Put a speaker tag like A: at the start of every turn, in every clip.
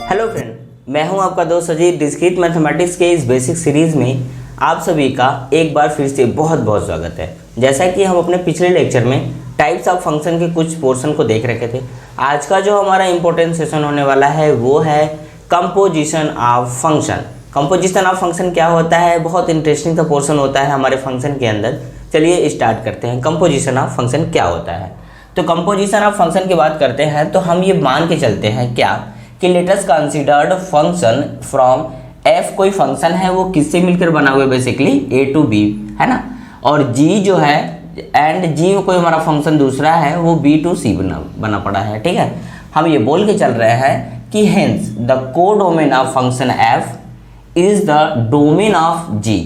A: Hello friend, मैं हूं आपका दोस्त अजीत। डिस्क्रीट मैथमेटिक्स के इस बेसिक सीरीज़ में आप सभी का एक बार फिर से बहुत बहुत स्वागत है। जैसा कि हम अपने पिछले लेक्चर में टाइप्स ऑफ फंक्शन के कुछ पोर्शन को देख रखे थे, आज का जो हमारा इम्पोर्टेंट सेशन होने वाला है वो है composition of function. Composition of function क्या होता है, बहुत इंटरेस्टिंग सा पोर्शन होता है हमारे फंक्शन के अंदर। चलिए स्टार्ट करते हैं, कंपोजिशन ऑफ फंक्शन क्या होता है। तो कंपोजिशन ऑफ फंक्शन की बात करते हैं तो हम ये मान के चलते हैं क्या कि let us considered function from F, कोई फंक्शन है वो किससे मिलकर बना हुआ है, बेसिकली ए टू बी, है ना। और जी जो है एंड जी कोई हमारा फंक्शन दूसरा है वो बी टू सी बना पड़ा है, ठीक है। हम ये बोल के चल रहे हैं कि hence the codomain of function f is the domain of g,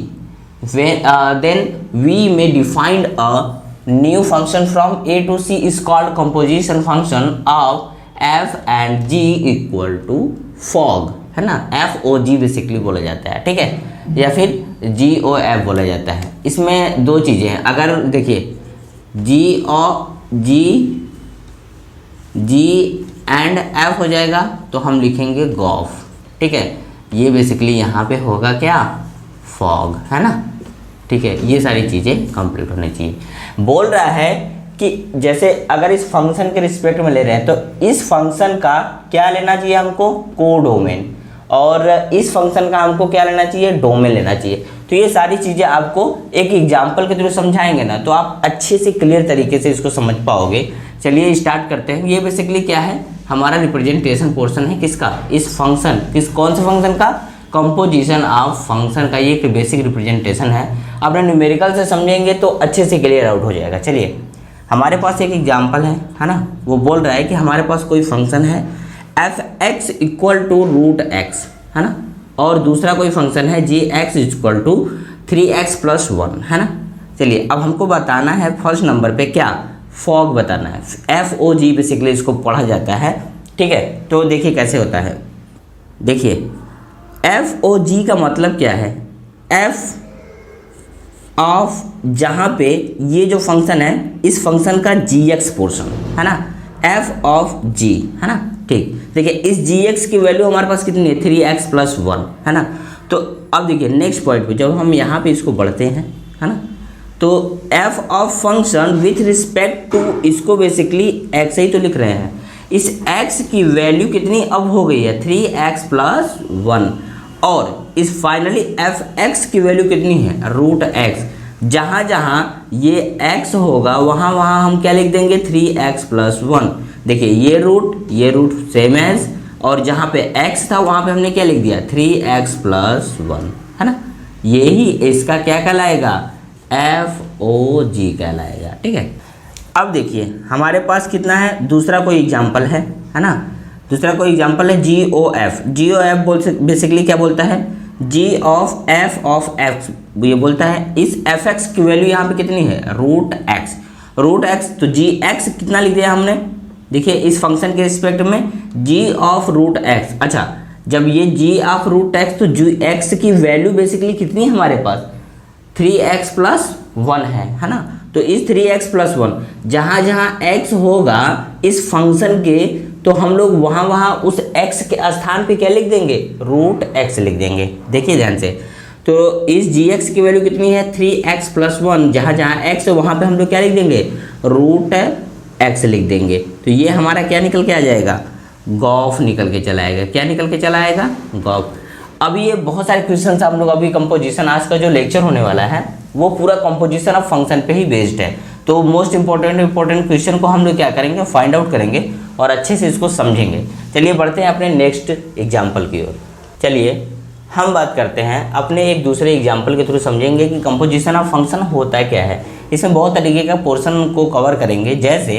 A: then we may defined a new function from A to C is called composition function of f and g equal to fog, है ना। F O जी basically बोला जाता है, ठीक है, या फिर जी O F बोला जाता है। इसमें दो चीज़ें हैं, अगर देखिए जी एंड एफ हो जाएगा तो हम लिखेंगे गॉफ, ठीक है। ये बेसिकली यहाँ पे होगा क्या, फॉग, है ना, ठीक है। ये सारी चीज़ें कंप्लीट होनी चाहिए। बोल रहा है कि जैसे अगर इस फंक्शन के रिस्पेक्ट में ले रहे हैं तो इस फंक्शन का क्या लेना चाहिए हमको, कोडोमेन, और इस फंक्शन का हमको क्या लेना चाहिए, डोमेन लेना चाहिए। तो ये सारी चीज़ें आपको एक एग्जांपल के थ्रू समझाएंगे ना तो आप अच्छे से क्लियर तरीके से इसको समझ पाओगे। चलिए स्टार्ट करते हैं। ये बेसिकली क्या है, हमारा रिप्रेजेंटेशन पोर्शन है किसका, इस फंक्शन, कौन से फंक्शन का, कंपोजिशन ऑफ फंक्शन का। ये एक बेसिक रिप्रेजेंटेशन है। अपने न्यूमेरिकल से समझेंगे तो अच्छे से क्लियर आउट हो जाएगा। चलिए हमारे पास एक एग्जाम्पल है ना। वो बोल रहा है कि हमारे पास कोई फंक्शन है f x equal to root x, है ना, और दूसरा कोई फंक्शन है जी एक्स इक्वल टू 3x + 1, है ना। चलिए अब हमको बताना है फर्स्ट नंबर पे क्या, फॉग बताना है। एफ ओ जी बेसिकली इसको पढ़ा जाता है, ठीक है। तो देखिए कैसे होता है, देखिए एफ ओ जी का मतलब क्या है, एफ ऑफ, जहाँ पे ये जो फंक्शन है इस फंक्शन का जी एक्स पोर्शन, है ना, एफ ऑफ जी, है ना, ठीक। देखिए इस जी एक्स की वैल्यू हमारे पास कितनी है, 3x + 1, है ना। तो अब देखिए नेक्स्ट पॉइंट पे जब हम यहाँ पे इसको बढ़ते हैं, है ना, तो f of function with respect to, इसको बेसिकली एक्स ही तो लिख रहे हैं, इस एक्स की वैल्यू कितनी अब हो गई है 3x + 1, और इस फाइनली एफ एक्स की वैल्यू कितनी है, रूट एक्स। जहाँ जहाँ ये x होगा वहाँ वहाँ हम क्या लिख देंगे, 3x + 1। देखिए ये रूट सेम एज, और जहाँ पे x था वहाँ पे हमने क्या लिख दिया, 3x + 1, है ना। यही इसका क्या कहलाएगा, एफ ओ जी कहलाएगा, ठीक है। अब देखिए हमारे पास कितना है, दूसरा कोई एग्जाम्पल है ना, दूसरा कोई एग्जाम्पल है जी ओ एफ। जी ओ एफ बेसिकली क्या बोलता है, जी ऑफ एफ ऑफ एक्स, ये बोलता है इस एफ एक्स की वैल्यू यहाँ पे कितनी है, रूट एक्स। तो जी एक्स कितना लिख दिया हमने, देखिए इस फंक्शन के रिस्पेक्ट में जी ऑफ रूट एक्स। अच्छा जब ये जी ऑफ रूट एक्स, तो जी एक्स की वैल्यू बेसिकली कितनी है हमारे पास, 3x + 1 है ना। तो इस 3x + 1 जहाँ जहाँ x होगा इस फंक्शन के, तो हम लोग वहाँ वहाँ उस x के स्थान पे क्या लिख देंगे, रूट x लिख देंगे। देखिए ध्यान से, तो इस gx की वैल्यू कितनी है, 3x + 1, जहाँ जहाँ x है वहाँ पे हम लोग क्या लिख देंगे, रूट x लिख देंगे। तो ये हमारा क्या निकल के आ जाएगा, गॉफ निकल के चला आएगा। क्या निकल के चला आएगा, गॉफ। अभी ये बहुत सारे क्वेश्चन हम लोग अभी कंपोजिशन, आज का जो लेक्चर होने वाला है वो पूरा कंपोजिशन ऑफ फंक्शन पे ही बेस्ड है। तो मोस्ट इंपॉर्टेंट क्वेश्चन को हम लोग क्या करेंगे, फाइंड आउट करेंगे और अच्छे से इसको समझेंगे। चलिए बढ़ते हैं अपने नेक्स्ट एग्जाम्पल की ओर। चलिए हम बात करते हैं अपने एक दूसरे एग्जाम्पल के थ्रू समझेंगे कि कंपोजिशन ऑफ फंक्शन होता क्या है। इसमें बहुत तरीके का पोर्शन को कवर करेंगे। जैसे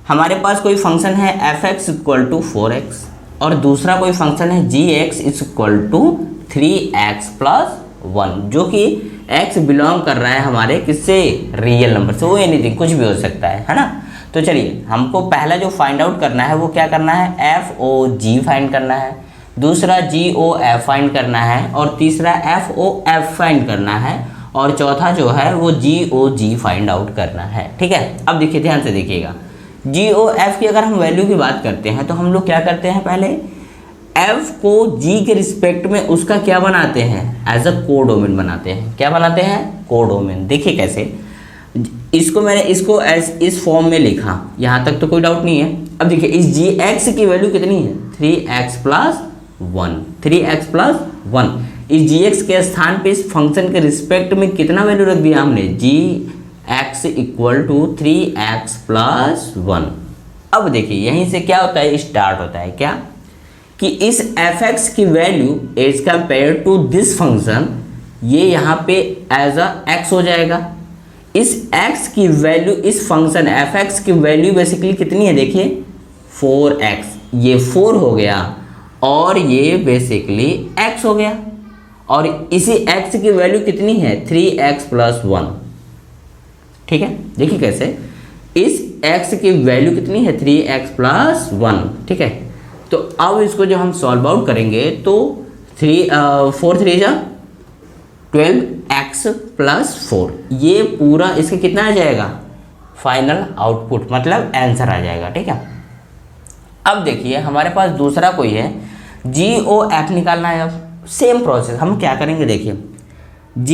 A: हमारे पास कोई फंक्शन है f x equal to 4x, और दूसरा कोई फंक्शन है जी एक्स इक्वल टू 3x + 1, जो कि x बिलोंग कर रहा है हमारे किससे, रियल नंबर से, वो एनीथिंग कुछ भी हो सकता है ना। तो चलिए हमको पहला जो फाइंड आउट करना है वो क्या करना है, एफ ओ जी फाइंड करना है, दूसरा जी ओ एफ फाइंड करना है, और तीसरा एफ ओ एफ फाइंड करना है, और चौथा जो है वो जी ओ जी फाइंड आउट करना है, ठीक है। अब देखिए ध्यान से देखिएगा, जी ओ एफ की अगर हम वैल्यू की बात करते हैं तो हम लोग क्या करते हैं, पहले f को g के रिस्पेक्ट में उसका क्या बनाते हैं, एज अ कोडोमेन बनाते हैं। क्या बनाते हैं, कोडोमेन। देखिए कैसे, इसको मैंने इसको एज इस फॉर्म में लिखा, यहाँ तक तो कोई डाउट नहीं है। अब देखिए इस gx की वैल्यू कितनी है, 3x प्लस 1, 3x प्लस 1। इस gx के स्थान पे इस फंक्शन के रिस्पेक्ट में कितना वैल्यू रख दिया हमने, gx equal to 3x plus 1। अब देखिए यहीं से क्या होता है, स्टार्ट होता है क्या, कि इस fx की value as compare to this function, ये यहाँ पे एज अ x हो जाएगा। इस x की वैल्यू, इस फंक्शन fx की वैल्यू बेसिकली कितनी है, देखिए 4x, ये 4 हो गया और ये बेसिकली x हो गया, और इसी x की वैल्यू कितनी है, 3x प्लस 1। ठीक है, देखिए कैसे, इस x की वैल्यू कितनी है, 3x प्लस 1। ठीक है, तो अब इसको जो हम सॉल्व आउट करेंगे तो 4 3 जा 12x प्लस 4, ये पूरा इसका कितना आ जाएगा, फाइनल आउटपुट, मतलब आंसर आ जाएगा। ठीक है, अब देखिए हमारे पास दूसरा कोई है, GOF निकालना है। अब सेम प्रोसेस हम क्या करेंगे, देखिए g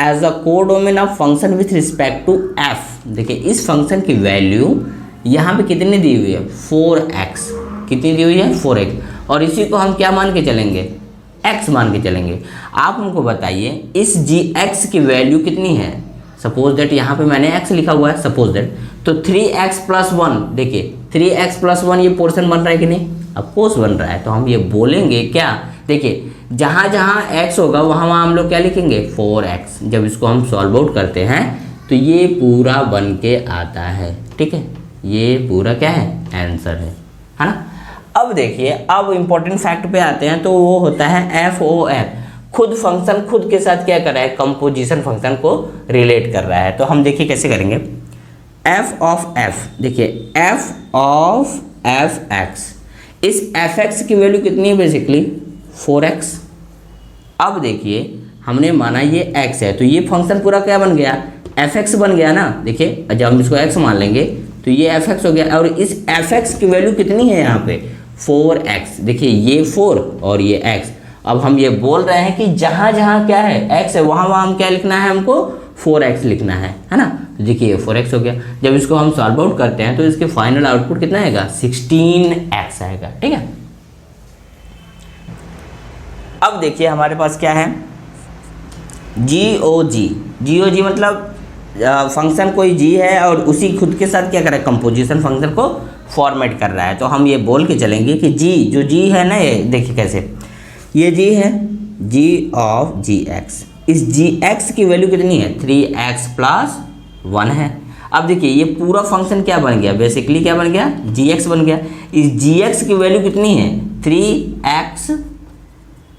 A: as a codomain of function with respect to f। देखिए इस फंक्शन की वैल्यू यहाँ पे कितनी दी हुई है, 4x, कितनी दी हुई है, 4x, और इसी को हम क्या मान के चलेंगे, x मान के चलेंगे। आप हमको बताइए इस gx की वैल्यू कितनी है, सपोज दैट यहाँ पे मैंने x लिखा हुआ है, सपोज दैट, तो 3x प्लस 1, देखिए 3x प्लस 1 ये पोर्शन बन रहा है कि नहीं, ऑफकोर्स बन रहा है। तो हम ये बोलेंगे क्या, देखिए जहाँ जहाँ x होगा वहाँ वहाँ हम लोग क्या लिखेंगे, 4x। जब इसको हम सॉल्व आउट करते हैं तो ये पूरा बन के आता है। ठीक है, ये पूरा क्या है, आंसर है ना। अब देखिए, अब इम्पोर्टेंट फैक्ट पे आते हैं, तो वो होता है FOF, खुद फंक्शन खुद के साथ क्या कर रहा है, कंपोजिशन फंक्शन को रिलेट कर रहा है। तो हम देखिए कैसे करेंगे, f ऑफ f, देखिए f ऑफ fx, इस fx की वैल्यू कितनी है, बेसिकली 4x। अब देखिए हमने माना ये x है, तो ये फंक्शन पूरा क्या बन गया, fx बन गया ना। देखिए जब हम इसको x मान लेंगे तो ये fx हो गया, और इस fx की वैल्यू कितनी है यहाँ पे, 4x। देखिए ये 4 और ये x। अब हम ये बोल रहे हैं कि जहाँ जहाँ क्या है x है वहाँ वहाँ हम क्या लिखना है, हमको 4x लिखना है ना। तो देखिए ये 4x हो गया। जब इसको हम सॉल्व आउट करते हैं तो इसके फाइनल आउटपुट कितना आएगा, 16x आएगा। ठीक है, अब देखिए हमारे पास क्या है, GOG मतलब फंक्शन कोई g है और उसी खुद के साथ क्या कर रहा है, कंपोजिशन फंक्शन को फॉर्मेट कर रहा है। तो हम ये बोल के चलेंगे कि जो g है ना, ये देखिए कैसे, ये g है, g ऑफ gx, इस gx की वैल्यू कितनी है, 3x प्लस 1 है। अब देखिए ये पूरा फंक्शन क्या बन गया, बेसिकली क्या बन गया, gx बन गया। इस gx की वैल्यू कितनी है, 3x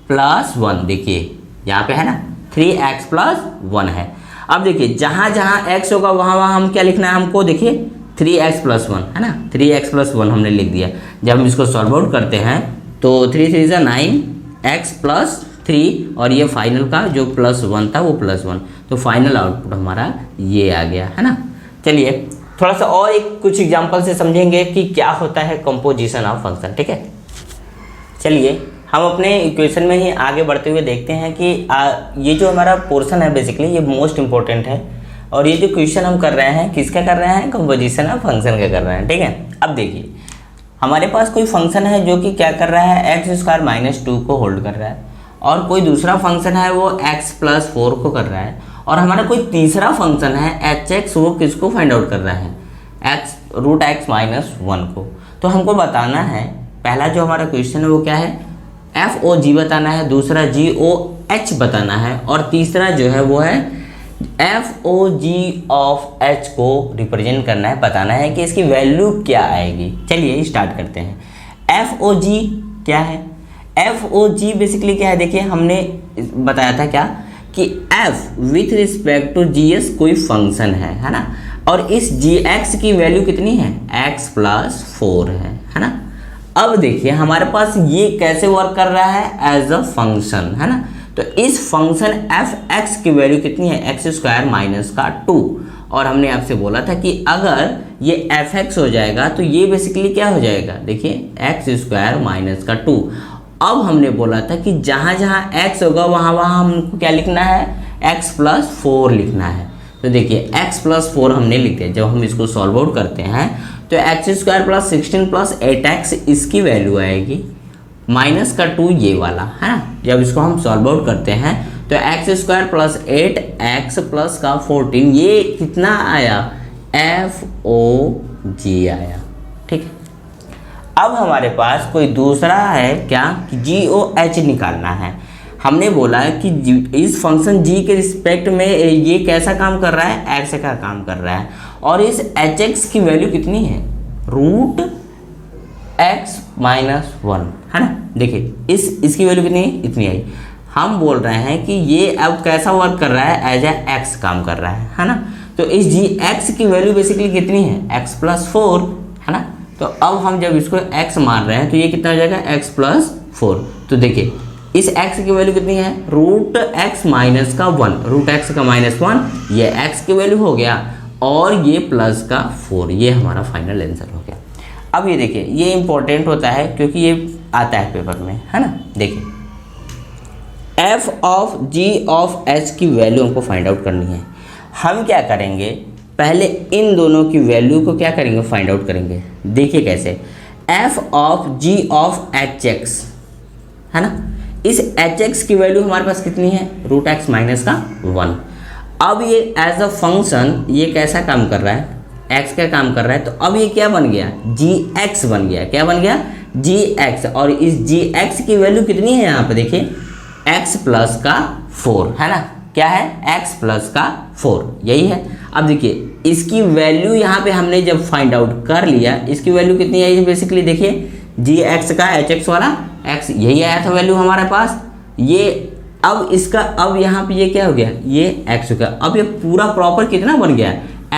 A: प्लस 1, देखिए यहाँ पे है ना, 3x प्लस 1 है। अब देखिए जहाँ जहाँ x होगा वहाँ वहाँ हम क्या लिखना है हमको, देखिए 3x प्लस 1 है ना, 3x प्लस 1 हमने लिख दिया। जब हम इसको सॉल्व आउट करते हैं तो 3 3 9, x प्लस 3, और ये फाइनल का जो प्लस 1 था वो प्लस 1, तो फाइनल आउटपुट हमारा ये आ गया है ना। चलिए थोड़ा सा और कुछ एग्जाम्पल से समझेंगे कि क्या होता है कंपोजिशन ऑफ फंक्शन। ठीक है, चलिए हम अपने इक्वेशन में ही आगे बढ़ते हुए देखते हैं कि ये जो हमारा पोर्शन है बेसिकली ये मोस्ट इंपॉर्टेंट है, और ये जो क्वेश्चन हम कर रहे हैं किसका कर रहे हैं, कंपोजिशन ऑफ फंक्शन का कर रहे हैं। ठीक है, अब देखिए हमारे पास कोई फंक्शन है जो कि क्या कर रहा है, x² माइनस 2 को होल्ड कर रहा है, और कोई दूसरा फंक्शन है वो x प्लस 4 को कर रहा है, और हमारा कोई तीसरा फंक्शन है hx, वो किसको फाइंड आउट कर रहा है, x√x माइनस 1 को। तो हमको बताना है, पहला जो हमारा क्वेश्चन है वो क्या है, FOG बताना है, दूसरा GOH बताना है, और तीसरा जो है वो है FOG ऑफ H को रिप्रेजेंट करना है, बताना है कि इसकी वैल्यू क्या आएगी। चलिए स्टार्ट करते हैं। FOG क्या है, FOG बेसिकली क्या है, देखिए हमने बताया था क्या कि f with respect to GS कोई फंक्शन है ना, और इस gx की वैल्यू कितनी है, x प्लस 4 है ना। अब देखिए हमारे पास ये कैसे वर्क कर रहा है, एज अ फंक्शन है ना। तो इस फंक्शन fx की वैल्यू कितनी है, x² माइनस का 2, और हमने आपसे बोला था कि अगर ये fx हो जाएगा तो ये बेसिकली क्या हो जाएगा, देखिए x² माइनस का 2, अब हमने बोला था कि जहाँ जहाँ x होगा वहाँ वहाँ हमको क्या लिखना है, x+4 लिखना है। तो देखिए x+4 हमने लिख दिया। जब हम इसको सॉल्व आउट करते हैं तो x² + 16 + 8x इसकी वैल्यू आएगी -2 ये वाला है ना। जब इसको हम सॉल्व आउट करते हैं तो x² + 8x + 14 ये कितना आया, FOG आया। ठीक है, अब हमारे पास कोई दूसरा है क्या कि GOH निकालना है। हमने बोला कि इस फंक्शन g के रिस्पेक्ट में ये कैसा काम कर रहा है, x का काम कर रहा है, और इस hx की वैल्यू कितनी है, √x-1 है ना। देखिए इसकी वैल्यू कितनी है, इतनी आई। हम बोल रहे हैं कि ये अब कैसा वर्क कर रहा है, एज ए x काम कर रहा है ना। तो इस gx की वैल्यू बेसिकली कितनी है, x+4 है ना। तो अब हम जब इसको x मान रहे हैं तो ये कितना हो जाएगा, x+4। तो देखिए इस x की वैल्यू कितनी है, √x-1, √x का -1 ये x की वैल्यू हो गया, और ये +4, ये हमारा फाइनल आंसर हो गया। अब ये देखिए ये इंपॉर्टेंट होता है क्योंकि ये आता है पेपर में, है ना। देखिए f(g)(h) की वैल्यू हमको फाइंड आउट करनी है। हम क्या करेंगे, पहले इन दोनों की वैल्यू को क्या करेंगे, फाइंड आउट करेंगे। देखिए कैसे, f(g)(hx) है ना, इस hx की वैल्यू हमारे पास कितनी है, √x-1। अब ये एज अ फंक्शन ये कैसा काम कर रहा है, x का काम कर रहा है। तो अब ये क्या बन गया, gx बन गया। क्या बन गया, gx। और इस gx की वैल्यू कितनी है यहाँ पे देखिए, x+4 है ना। क्या है, x+4 यही है। अब देखिए इसकी वैल्यू यहाँ पे हमने जब फाइंड आउट कर लिया, इसकी वैल्यू कितनी आई बेसिकली, देखिए gx का hx वाला x यही आया था वैल्यू हमारे पास। ये अब इसका अब यहाँ पे ये क्या हो गया, ये x हो गया। अब ये पूरा प्रॉपर कितना बन गया,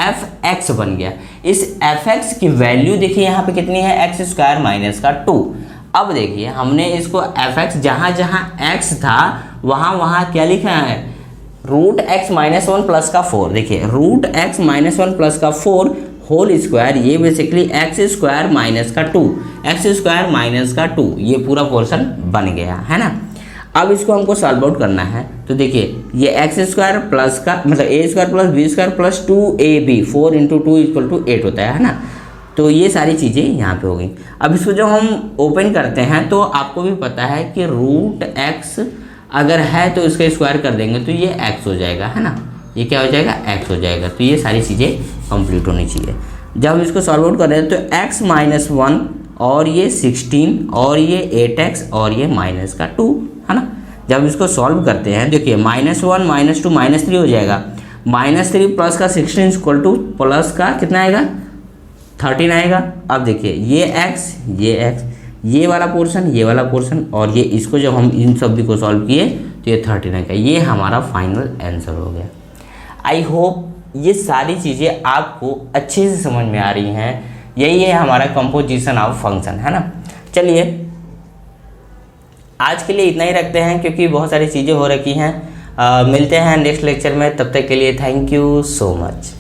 A: fx बन गया। इस fx की वैल्यू देखिए यहाँ पे कितनी है, x² - 2। अब देखिए हमने इसको fx जहाँ जहाँ x था वहाँ वहाँ क्या लिखा है, √x-1 + 4। देखिए √x-1 + 4 होल स्क्वायर, ये बेसिकली x² - 2, x² - 2 ये पूरा पोर्शन बन गया है ना। अब इसको हमको सॉल्व आउट करना है। तो देखिए ये x² प्लस का मतलब a² + b² + 2ab 4 × 2 = 8 होता है ना। तो ये सारी चीज़ें यहाँ पे हो गई। अब इसको जब हम ओपन करते हैं तो आपको भी पता है कि √x अगर है तो इसका स्क्वायर कर देंगे तो ये x हो जाएगा, है ना। ये क्या हो जाएगा, x हो जाएगा। तो ये सारी चीज़ें कंप्लीट होनी चाहिए। जब हम इसको सॉल्व आउट कर रहे हैं तो x-1 और ये 16 और ये 8x और ये -2 है ना। जब इसको सॉल्व करते हैं देखिए -1 -2 -3 हो जाएगा। -3 प्लस का 16 = प्लस का कितना आएगा, 13 आएगा। अब देखिए ये x ये वाला पोर्शन ये वाला पोर्शन, और ये इसको जब हम इन सभी को सॉल्व किए तो ये 13 आएगा। ये हमारा फाइनल आंसर हो गया। आई होप ये सारी चीज़ें आपको अच्छे से समझ में आ रही हैं। यही है हमारा कंपोजिशन ऑफ फंक्शन, है ना। चलिए आज के लिए इतना ही रखते हैं क्योंकि बहुत सारी चीज़ें हो रखी हैं। मिलते हैं नेक्स्ट लेक्चर में, तब तक के लिए थैंक यू सो मच।